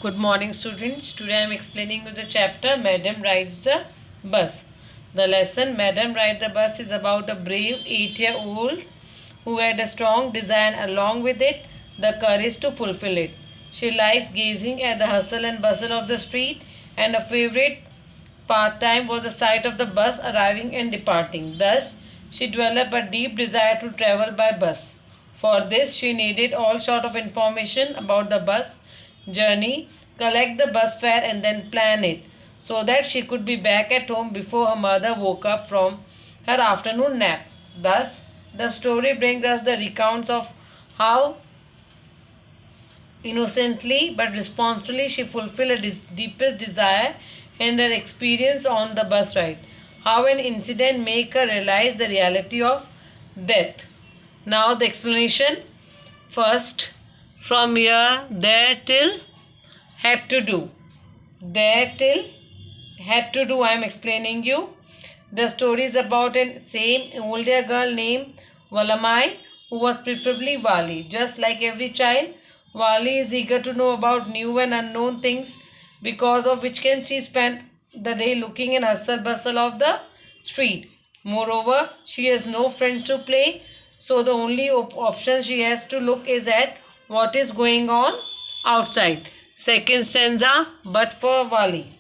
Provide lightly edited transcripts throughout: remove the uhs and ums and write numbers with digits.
Good morning, students. Today I am explaining you the chapter Madam Rides the Bus. The lesson Madam Rides the Bus is about a brave 8-year-old who had a strong desire and along with it the courage to fulfill it. She likes gazing at the hustle and bustle of the street, and her favorite pastime was the sight of the bus arriving and departing. Thus, she developed a deep desire to travel by bus. For this, she needed all sort of information about the bus journey, collect the bus fare and then plan it so that she could be back at home before her mother woke up from her afternoon nap. Thus, the story brings us the recounts of how innocently but responsibly she fulfilled her deepest desire and her experience on the bus ride. How an incident made her realize the reality of death. Now the explanation. First, from here, there till had to do. There till had to do, I am explaining you. The story is about a same older girl named Valamai who was preferably Vali. Just like every child, Vali is eager to know about new and unknown things, because of which can she spend the day looking in hustle bustle of the street. Moreover, she has no friends to play, so the only option she has to look is at what is going on outside. Second stanza, but for Vali.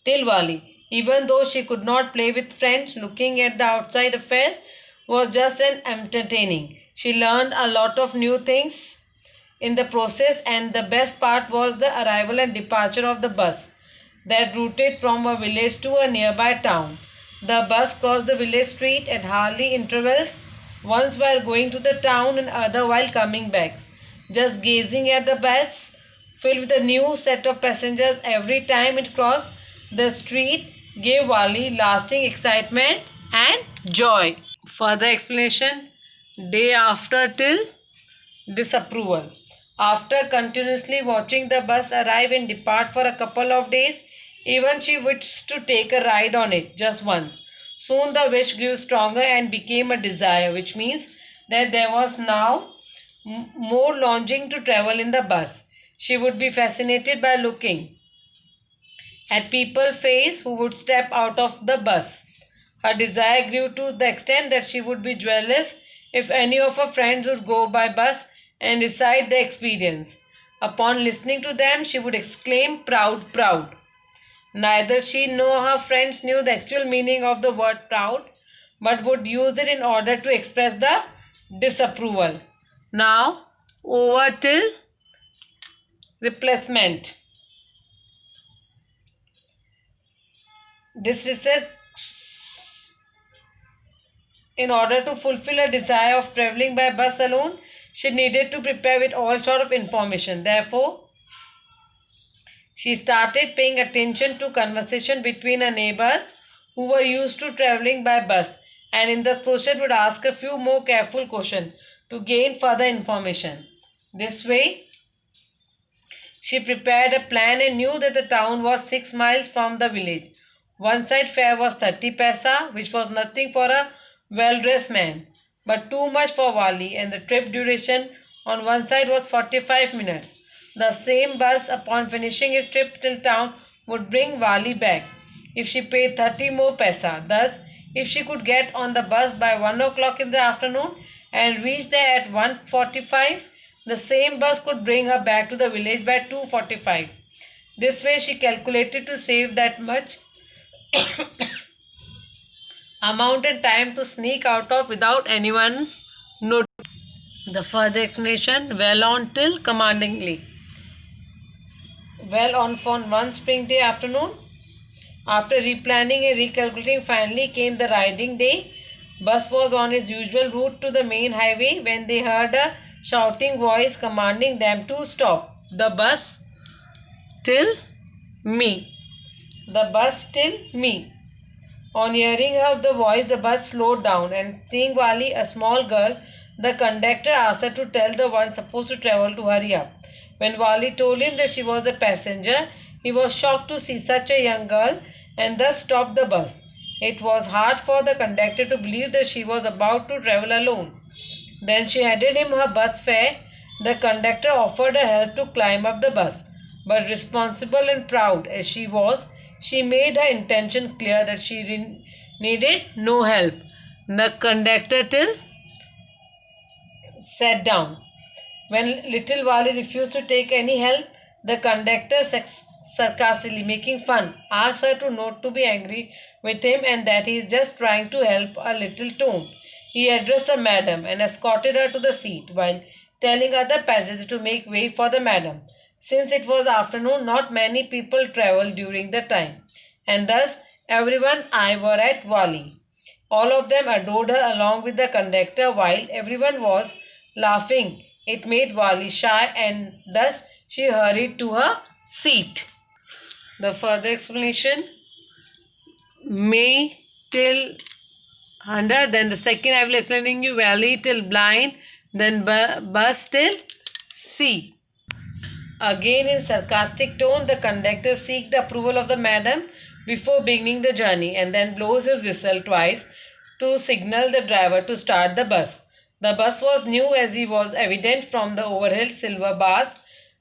Till Vali, even though she could not play with friends, looking at the outside affairs was just an entertaining. She learned a lot of new things in the process, and the best part was the arrival and departure of the bus that routed from a village to a nearby town. The bus crossed the village street at hardly intervals, once while going to the town and other while coming back. Just gazing at the bus filled with a new set of passengers every time it crossed the street gave Wali lasting excitement and joy. Further explanation. Day after till disapproval. After continuously watching the bus arrive and depart for a couple of days, even she wished to take a ride on it just once. Soon the wish grew stronger and became a desire, which means that there was now more longing to travel in the bus. She would be fascinated by looking at people's face who would step out of the bus. Her desire grew to the extent that she would be jealous if any of her friends would go by bus and recite the experience. Upon listening to them, she would exclaim, "Proud, proud." Neither she nor her friends knew the actual meaning of the word proud, but would use it in order to express the disapproval. Now, over till replacement. This research, in order to fulfill her desire of traveling by bus alone, she needed to prepare with all sort of information. Therefore, she started paying attention to conversation between her neighbors who were used to traveling by bus, and in the process would ask a few more careful questions to gain further information. This way, she prepared a plan and knew that the town was 6 miles from the village. One side fare was 30 paisa, which was nothing for a well-dressed man, but too much for Wali, and the trip duration on one side was 45 minutes. The same bus, upon finishing its trip till town, would bring Wali back if she paid 30 more paisa. Thus, if she could get on the bus by 1 o'clock in the afternoon and reach there at 1:45, the same bus could bring her back to the village by 2:45. This way, she calculated to save that much amount and time to sneak out of without anyone's notice. The further explanation. Well on till commandingly. Well on for one spring day afternoon, after replanning and recalculating, finally came the riding day. Bus was on its usual route to the main highway when they heard a shouting voice commanding them to stop. The bus till me. The bus till me. On hearing of the voice, the bus slowed down, and seeing Wali, a small girl, the conductor asked her to tell the one supposed to travel to hurry up. When Wali told him that she was a passenger, he was shocked to see such a young girl and thus stopped the bus. It was hard for the conductor to believe that she was about to travel alone. Then she handed him her bus fare The conductor offered her help to climb up the bus, but responsible and proud as she was, she made her intention clear that she needed no help. The conductor till sat down. When little Wali refused to take any help, the conductor, sarcastically making fun, asked her to not to be angry with him and that he is just trying to help a little tone. He addressed the madam and escorted her to the seat while telling other passengers to make way for the madam. Since it was afternoon, not many people travelled during the time, and thus everyone eye were at Wali. All of them adored her along with the conductor while everyone was laughing. It made Wali shy and thus she hurried to her seat. The further explanation, May till 100, then the second I will explaining you Wali till blind, then bus till C. Again in sarcastic tone, the conductor seeks the approval of the madam before beginning the journey and then blows his whistle twice to signal the driver to start the bus. The bus was new as it was evident from the overhead silver bars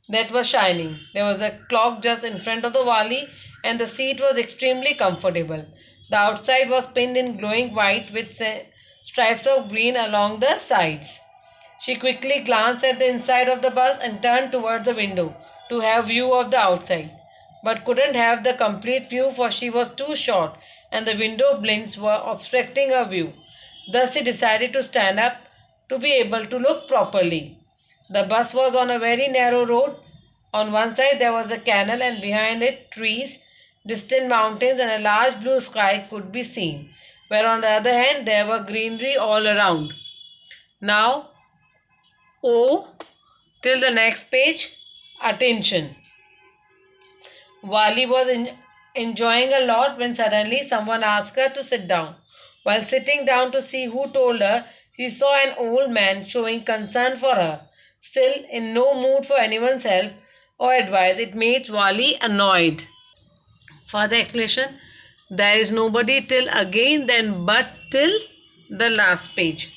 that were shining. There was a clock just in front of the Wali and the seat was extremely comfortable. The outside was painted in glowing white with stripes of green along the sides. She quickly glanced at the inside of the bus and turned towards the window to have view of the outside, but couldn't have the complete view for she was too short and the window blinds were obstructing her view. Thus she decided to stand up to be able to look properly. The bus was on a very narrow road. On one side there was a canal and behind it trees, distant mountains and a large blue sky could be seen, where on the other hand there were greenery all around. Now O till the next page, attention. Wali was enjoying a lot when suddenly someone asked her to sit down. While sitting down to see who told her, she saw an old man showing concern for her. Still, in no mood for anyone's help or advice, it made Wali annoyed. Further explanation, there is nobody till again, then but till the last page.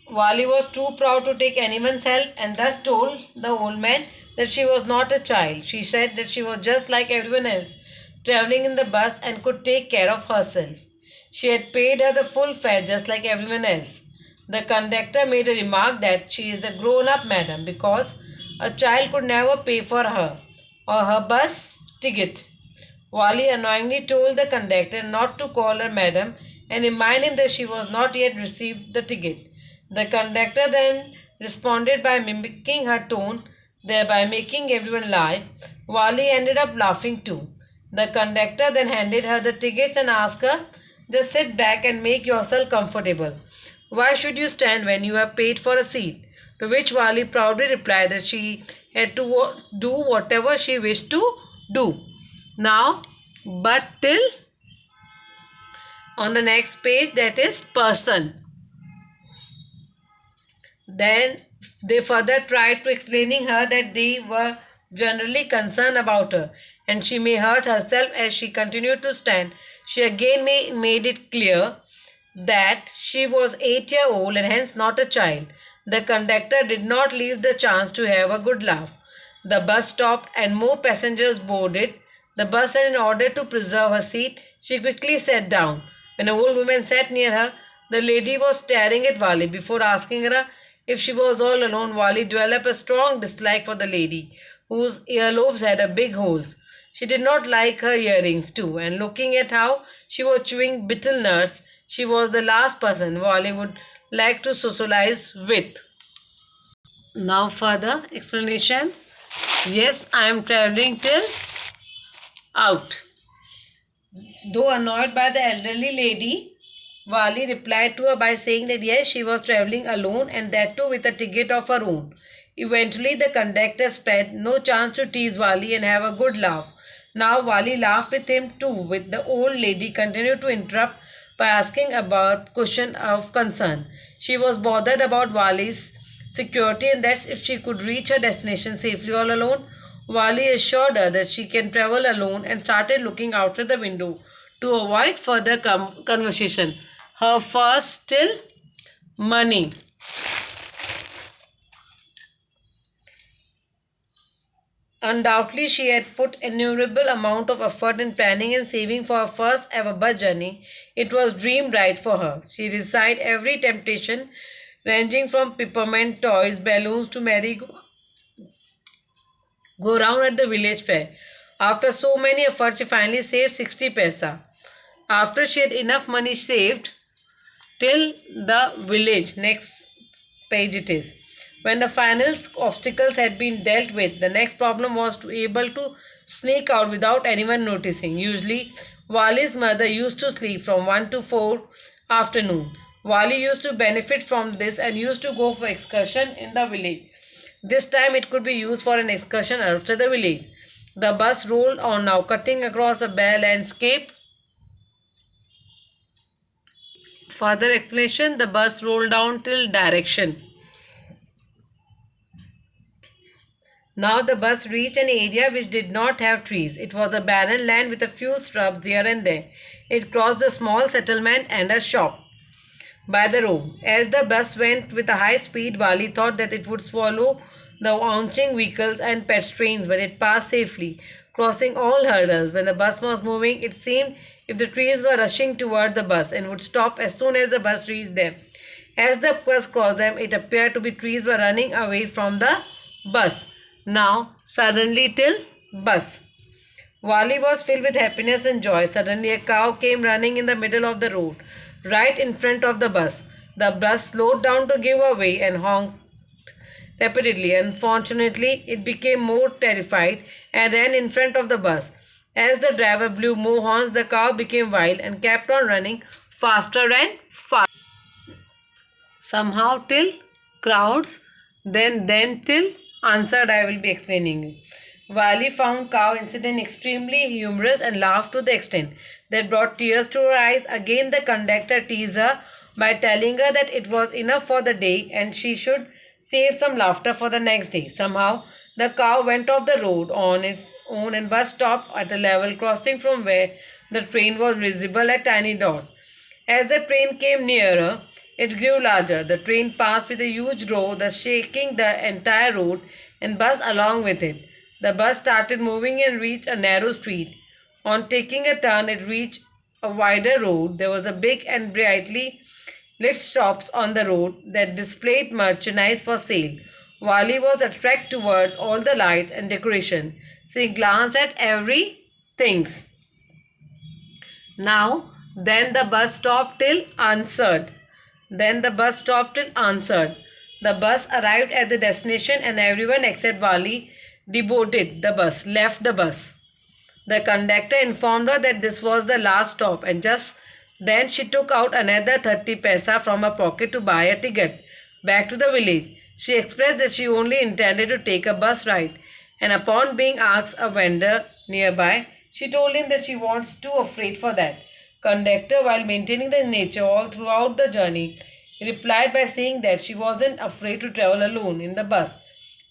Wali was too proud to take anyone's help and thus told the old man that she was not a child. She said that she was just like everyone else, travelling in the bus and could take care of herself. She had paid her the full fare just like everyone else. The conductor made a remark that she is a grown-up madam because a child could never pay for her or her bus ticket. Wali annoyingly told the conductor not to call her madam and remind him that she was not yet received the ticket. The conductor then responded by mimicking her tone, thereby making everyone laugh. Wali ended up laughing too. The conductor then handed her the tickets and asked her, "Just sit back and make yourself comfortable. Why should you stand when you have paid for a seat?" To which Wali proudly replied that she had to do whatever she wished to do. Now, but till on the next page, that is person. Then they further tried to explaining her that they were generally concerned about her and she may hurt herself as she continued to stand. She again made it clear that she was 8 years old and hence not a child. The conductor did not leave the chance to have a good laugh. The bus stopped and more passengers boarded the bus, and in order to preserve her seat, she quickly sat down. When an old woman sat near her, the lady was staring at Wali. Before asking her if she was all alone, Wali developed a strong dislike for the lady, whose earlobes had a big holes. She did not like her earrings too, and looking at how she was chewing betel nuts, she was the last person Wali would like to socialize with. Now further explanation. Yes, I am travelling till out. Though annoyed by the elderly lady, Wali replied to her by saying that yes, she was travelling alone and that too with a ticket of her own. Eventually, the conductor spared no chance to tease Wali and have a good laugh. Now Wali laughed with him too, with the old lady continued to interrupt by asking about question of concern. She was bothered about Wali's security and that if she could reach her destination safely all alone. Wali assured her that she can travel alone and started looking outside the window to avoid further conversation. Her first till money. Undoubtedly, she had put innumerable amount of effort in planning and saving for her first ever bus journey. It was dream ride for her. She resisted every temptation, ranging from peppermint toys, balloons to go round at the village fair. After so many efforts, she finally saved 60 paisa. After she had enough money saved till the village, next page it is. When the final obstacles had been dealt with, the next problem was to able to sneak out without anyone noticing. Usually, Wali's mother used to sleep from 1 to 4 afternoon. Wali used to benefit from this and used to go for excursion in the village. This time it could be used for an excursion outside the village. The bus rolled on now, cutting across a bare landscape. Further explanation, the bus rolled down till direction. Now the bus reached an area which did not have trees. It was a barren land with a few shrubs here and there. It crossed a small settlement and a shop by the road. As the bus went with a high speed, Wali thought that it would swallow the oncoming vehicles and pedestrians, but it passed safely, crossing all hurdles. When the bus was moving, it seemed if the trees were rushing toward the bus and would stop as soon as the bus reached them. As the bus crossed them, it appeared to be trees were running away from the bus. Now, suddenly till bus. Wali was filled with happiness and joy. Suddenly, a cow came running in the middle of the road, right in front of the bus. The bus slowed down to give way and honked repeatedly. Unfortunately, it became more terrified and ran in front of the bus. As the driver blew more horns, the cow became wild and kept on running faster and faster. Somehow till crowds, then till answered, I will be explaining you. Wali found cow incident extremely humorous and laughed to the extent that brought tears to her eyes. Again the conductor teased her by telling her that it was enough for the day and she should save some laughter for the next day. Somehow the cow went off the road on its own and bus stopped at a level crossing from where the train was visible at tiny dots. As the train came nearer, it grew larger. The train passed with a huge roar, thus shaking the entire road and bus along with it. The bus started moving and reached a narrow street. On taking a turn, it reached a wider road. There was a big and brightly lit shops on the road that displayed merchandise for sale. Wali was attracted towards all the lights and decoration. She glanced at everything. Now, then the bus stopped till answered. The bus arrived at the destination and everyone except Wali deboarded the bus, left the bus. The conductor informed her that this was the last stop and just then she took out another 30 paisa from her pocket to buy a ticket back to the village. She expressed that she only intended to take a bus ride and upon being asked a vendor nearby, she told him that she was too afraid for that. Conductor, while maintaining the nature all throughout the journey, replied by saying that she wasn't afraid to travel alone in the bus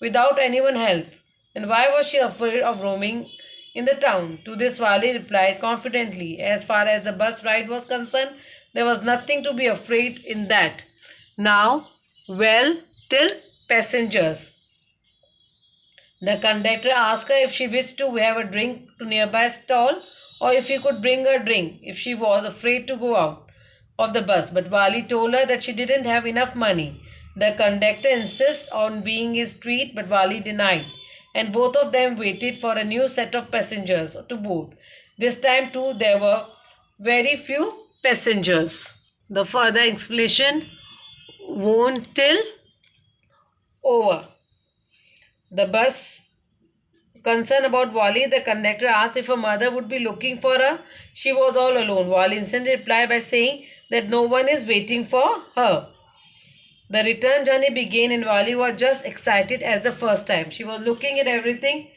without anyone help. And why was she afraid of roaming in the town? To this Wali replied confidently, as far as the bus ride was concerned, there was nothing to be afraid in that. Now, well, till passengers. The conductor asked her if she wished to have a drink to nearby stall or if he could bring her drink if she was afraid to go out of the bus. But Wali told her that she didn't have enough money. The conductor insisted on being his treat, but Wali denied, and both of them waited for a new set of passengers to board. This time too there were very few passengers. The further explanation won't till over. The bus concerned about Wali, the conductor asked if her mother would be looking for her. She was all alone. Wali instantly replied by saying that no one is waiting for her. The return journey began and Wali was just excited as the first time. She was looking at everything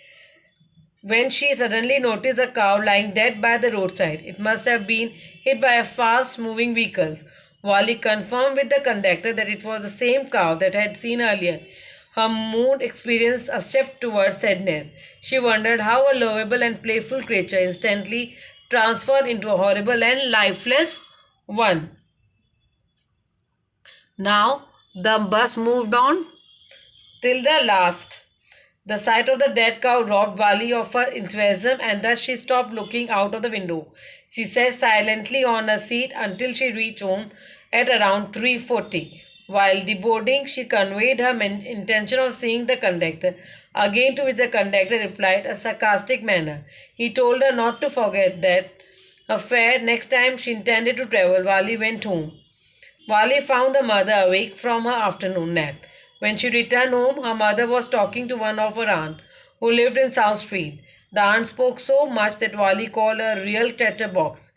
when she suddenly noticed a cow lying dead by the roadside. It must have been hit by a fast-moving vehicle. Wali confirmed with the conductor that it was the same cow that had seen earlier. Her mood experienced a shift towards sadness. She wondered how a lovable and playful creature instantly transformed into a horrible and lifeless one. Now, the bus moved on till the last. The sight of the dead cow robbed Wali of her enthusiasm, and thus she stopped looking out of the window. She sat silently on her seat until she reached home at around 3:40. While deboarding, she conveyed her intention of seeing the conductor, again to which the conductor replied a sarcastic manner. He told her not to forget that affair next time she intended to travel. Wali went home. Wali found her mother awake from her afternoon nap. When she returned home, her mother was talking to one of her aunts who lived in South Street. The aunt spoke so much that Wali called her a real chatterbox.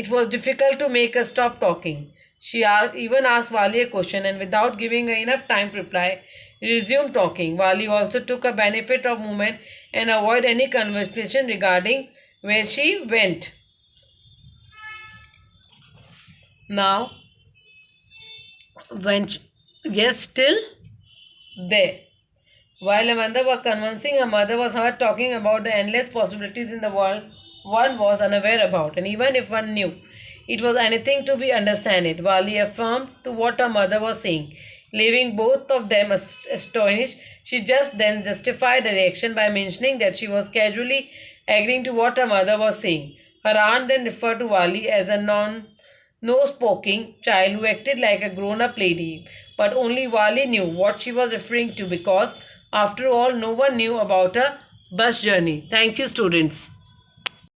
It was difficult to make her stop talking. She even asked Wali a question, and without giving her enough time to reply, resumed talking. Wali also took a benefit of moment and avoided any conversation regarding where she went. Now, when yes, still there. While Amanda was convincing her mother was her talking about the endless possibilities in the world one was unaware about, and even if one knew it was anything to be understood, Wali affirmed to what her mother was saying, leaving both of them astonished. She just then justified the reaction by mentioning that she was casually agreeing to what her mother was saying. Her aunt then referred to Wali as a no-spoking child who acted like a grown-up lady, but only Wali knew what she was referring to because, after all, no one knew about her bus journey. Thank you, students.